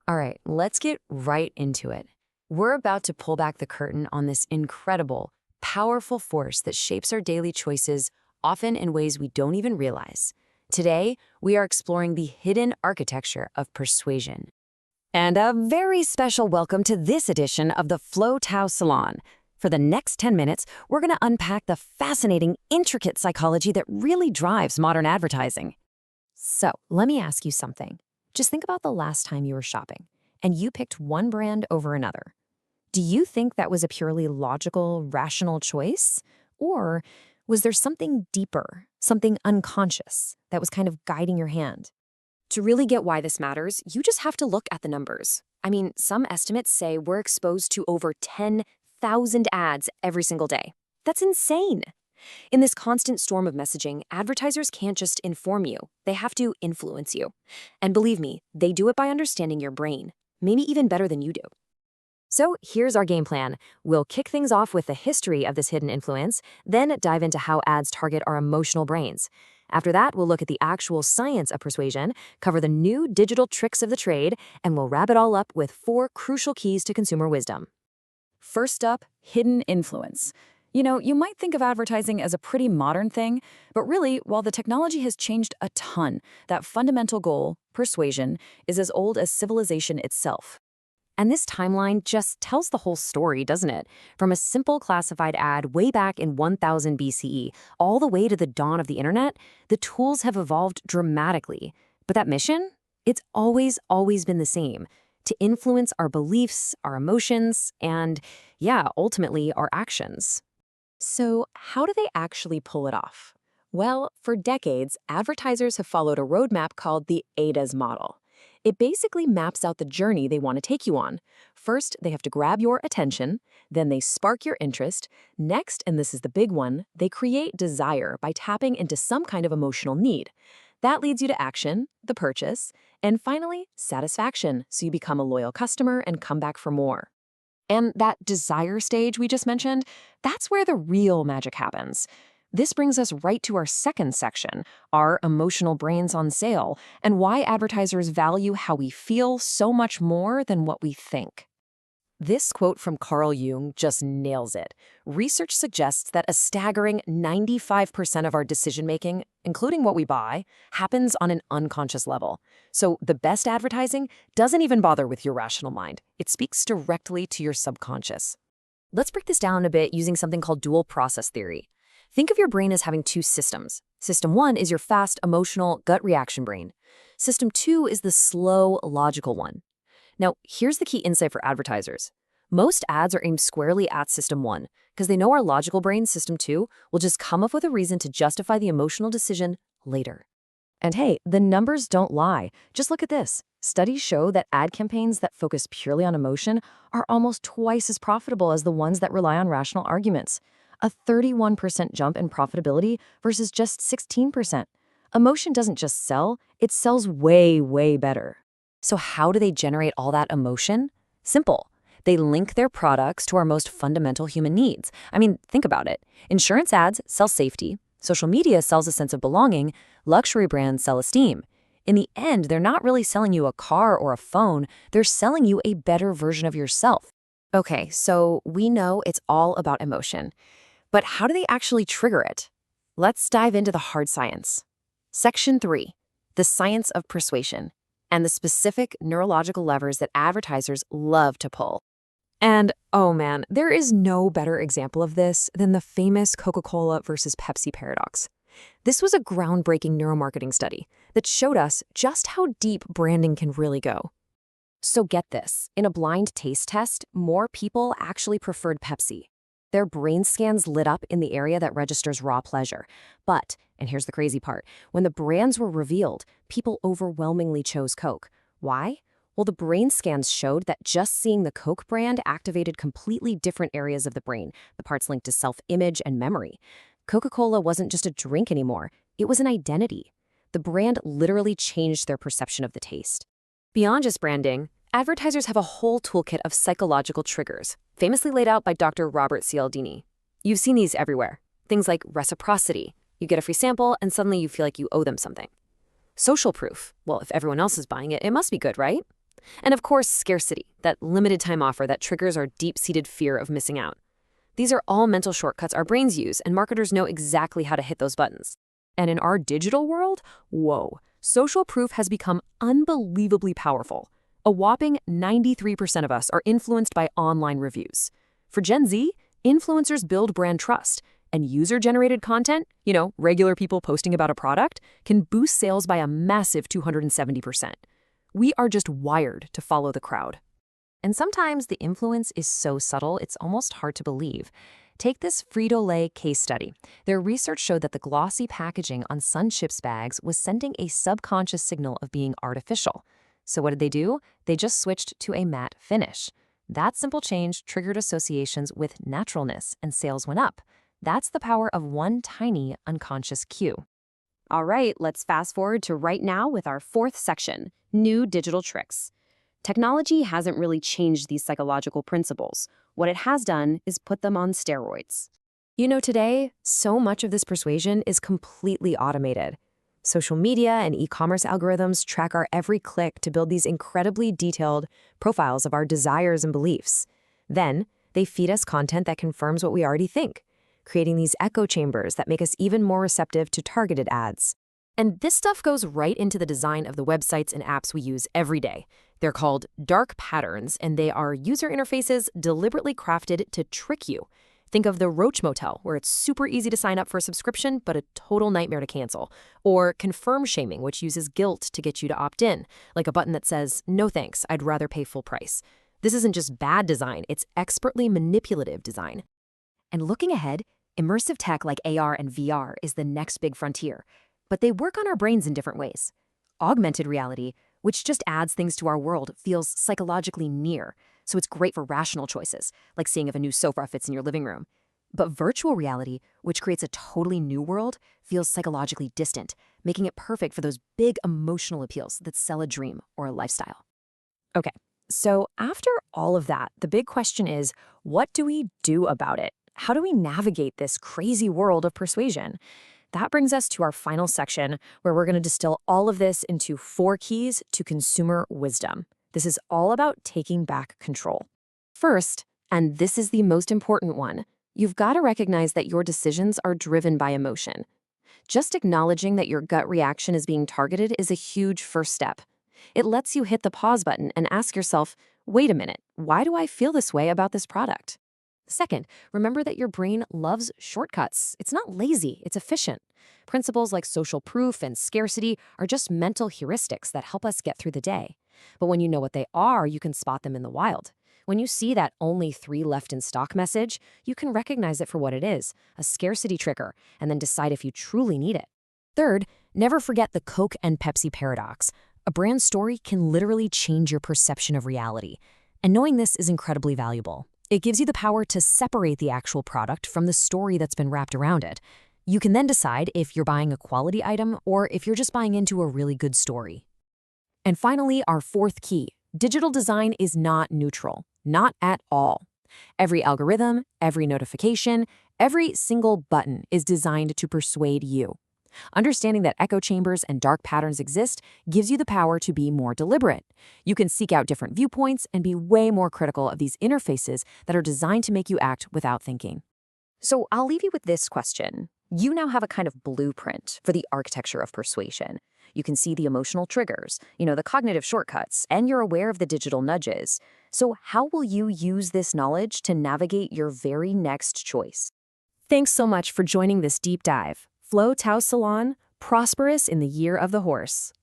All right, let's get right into it. We're about to pull back the curtain on this incredible, powerful force that shapes our daily choices, often in ways we don't even realize. Today, we are exploring the hidden architecture of persuasion. And a very special welcome to this edition of the Flow Tao Salon. For the next 10 minutes, we're going to unpack the fascinating, intricate psychology that really drives modern advertising. So, let me ask you something. Just think about the last time you were shopping, and you picked one brand over another. Do you think that was a purely logical, rational choice? Or was there something deeper, something unconscious, that was kind of guiding your hand? To really get why this matters, you just have to look at the numbers. I mean, some estimates say we're exposed to over 10,000 ads every single day. That's insane. In this constant storm of messaging, advertisers can't just inform you, they have to influence you. And believe me, they do it by understanding your brain, maybe even better than you do. So here's our game plan. We'll kick things off with the history of this hidden influence, then dive into how ads target our emotional brains. After that, we'll look at the actual science of persuasion, cover the new digital tricks of the trade, and we'll wrap it all up with 4 crucial keys to consumer wisdom. First up, hidden influence. You might think of advertising as a pretty modern thing, but really, while the technology has changed a ton, that fundamental goal, persuasion, is as old as civilization itself. And this timeline just tells the whole story, doesn't it? From a simple classified ad way back in 1000 BCE, all the way to the dawn of the internet, the tools have evolved dramatically. But that mission? It's always been the same. To influence our beliefs, our emotions, and, ultimately our actions. So how do they actually pull it off? Well, for decades, advertisers have followed a roadmap called the AIDA's model. It basically maps out the journey they want to take you on. First, they have to grab your attention, then they spark your interest. Next, and this is the big one, they create desire by tapping into some kind of emotional need. That leads you to action, the purchase, and finally, satisfaction, so you become a loyal customer and come back for more. And that desire stage we just mentioned, that's where the real magic happens. This brings us right to our second section, our emotional brains on sale, and why advertisers value how we feel so much more than what we think. This quote from Carl Jung just nails it. Research suggests that a staggering 95% of our decision-making, including what we buy, happens on an unconscious level. So the best advertising doesn't even bother with your rational mind. It speaks directly to your subconscious. Let's break this down a bit using something called dual process theory. Think of your brain as having 2 systems. System 1 is your fast, emotional, gut reaction brain. System 2 is the slow, logical one. Now, here's the key insight for advertisers. Most ads are aimed squarely at System 1 because they know our logical brain, System 2, will just come up with a reason to justify the emotional decision later. And hey, the numbers don't lie. Just look at this. Studies show that ad campaigns that focus purely on emotion are almost twice as profitable as the ones that rely on rational arguments. A 31% jump in profitability versus just 16%. Emotion doesn't just sell, it sells way better. So how do they generate all that emotion? Simple. They link their products to our most fundamental human needs. I mean, think about it. Insurance ads sell safety. Social media sells a sense of belonging. Luxury brands sell esteem. In the end, they're not really selling you a car or a phone. They're selling you a better version of yourself. Okay, so we know it's all about emotion. But how do they actually trigger it? Let's dive into the hard science. Section 3, the science of persuasion, and the specific neurological levers that advertisers love to pull. And, oh man, there is no better example of this than the famous Coca-Cola versus Pepsi paradox. This was a groundbreaking neuromarketing study that showed us just how deep branding can really go. So get this, in a blind taste test, more people actually preferred Pepsi. Their brain scans lit up in the area that registers raw pleasure. But, and here's the crazy part, when the brands were revealed, people overwhelmingly chose Coke. Why? Well, the brain scans showed that just seeing the Coke brand activated completely different areas of the brain, the parts linked to self-image and memory. Coca-Cola wasn't just a drink anymore, it was an identity. The brand literally changed their perception of the taste. Beyond just branding, advertisers have a whole toolkit of psychological triggers, famously laid out by Dr. Robert Cialdini. You've seen these everywhere. Things like reciprocity. You get a free sample and suddenly you feel like you owe them something. Social proof. Well, if everyone else is buying it, it must be good, right? And of course, scarcity, that limited time offer that triggers our deep-seated fear of missing out. These are all mental shortcuts our brains use, and marketers know exactly how to hit those buttons. And in our digital world, whoa, social proof has become unbelievably powerful. A whopping 93% of us are influenced by online reviews. For Gen Z, influencers build brand trust, and user-generated content, regular people posting about a product, can boost sales by a massive 270%. We are just wired to follow the crowd. And sometimes the influence is so subtle, it's almost hard to believe. Take this Frito-Lay case study. Their research showed that the glossy packaging on Sun Chips bags was sending a subconscious signal of being artificial. So what did they do? They just switched to a matte finish. That simple change triggered associations with naturalness, and sales went up. That's the power of one tiny unconscious cue. All right, let's fast forward to right now with our fourth section, new digital tricks. Technology hasn't really changed these psychological principles. What it has done is put them on steroids. Today, so much of this persuasion is completely automated. Social media and e-commerce algorithms track our every click to build these incredibly detailed profiles of our desires and beliefs. Then, they feed us content that confirms what we already think, creating these echo chambers that make us even more receptive to targeted ads. And this stuff goes right into the design of the websites and apps we use every day. They're called dark patterns, and they are user interfaces deliberately crafted to trick you. Think of the Roach Motel, where it's super easy to sign up for a subscription, but a total nightmare to cancel. Or confirm shaming, which uses guilt to get you to opt in, like a button that says, "No thanks, I'd rather pay full price." This isn't just bad design, it's expertly manipulative design. And looking ahead, immersive tech like AR and VR is the next big frontier. But they work on our brains in different ways. Augmented reality, which just adds things to our world, feels psychologically near, so it's great for rational choices, like seeing if a new sofa fits in your living room. But virtual reality, which creates a totally new world, feels psychologically distant, making it perfect for those big emotional appeals that sell a dream or a lifestyle. Okay, so after all of that, the big question is, what do we do about it? How do we navigate this crazy world of persuasion? That brings us to our final section, where we're going to distill all of this into 4 keys to consumer wisdom. This is all about taking back control. First, and this is the most important one, you've got to recognize that your decisions are driven by emotion. Just acknowledging that your gut reaction is being targeted is a huge first step. It lets you hit the pause button and ask yourself, wait a minute, why do I feel this way about this product? Second, remember that your brain loves shortcuts. It's not lazy, it's efficient. Principles like social proof and scarcity are just mental heuristics that help us get through the day. But when you know what they are, you can spot them in the wild. When you see that only 3 left in stock message, you can recognize it for what it is, a scarcity trigger, and then decide if you truly need it. Third, never forget the Coke and Pepsi paradox. A brand story can literally change your perception of reality. And knowing this is incredibly valuable. It gives you the power to separate the actual product from the story that's been wrapped around it. You can then decide if you're buying a quality item or if you're just buying into a really good story. And finally, our 4th key, digital design is not neutral, not at all. Every algorithm, every notification, every single button is designed to persuade you. Understanding that echo chambers and dark patterns exist gives you the power to be more deliberate. You can seek out different viewpoints and be way more critical of these interfaces that are designed to make you act without thinking. So I'll leave you with this question. You now have a kind of blueprint for the architecture of persuasion. You can see the emotional triggers, the cognitive shortcuts, and you're aware of the digital nudges. So how will you use this knowledge to navigate your very next choice? Thanks so much for joining this deep dive. Flow Tao Salon, prosperous in the year of the horse.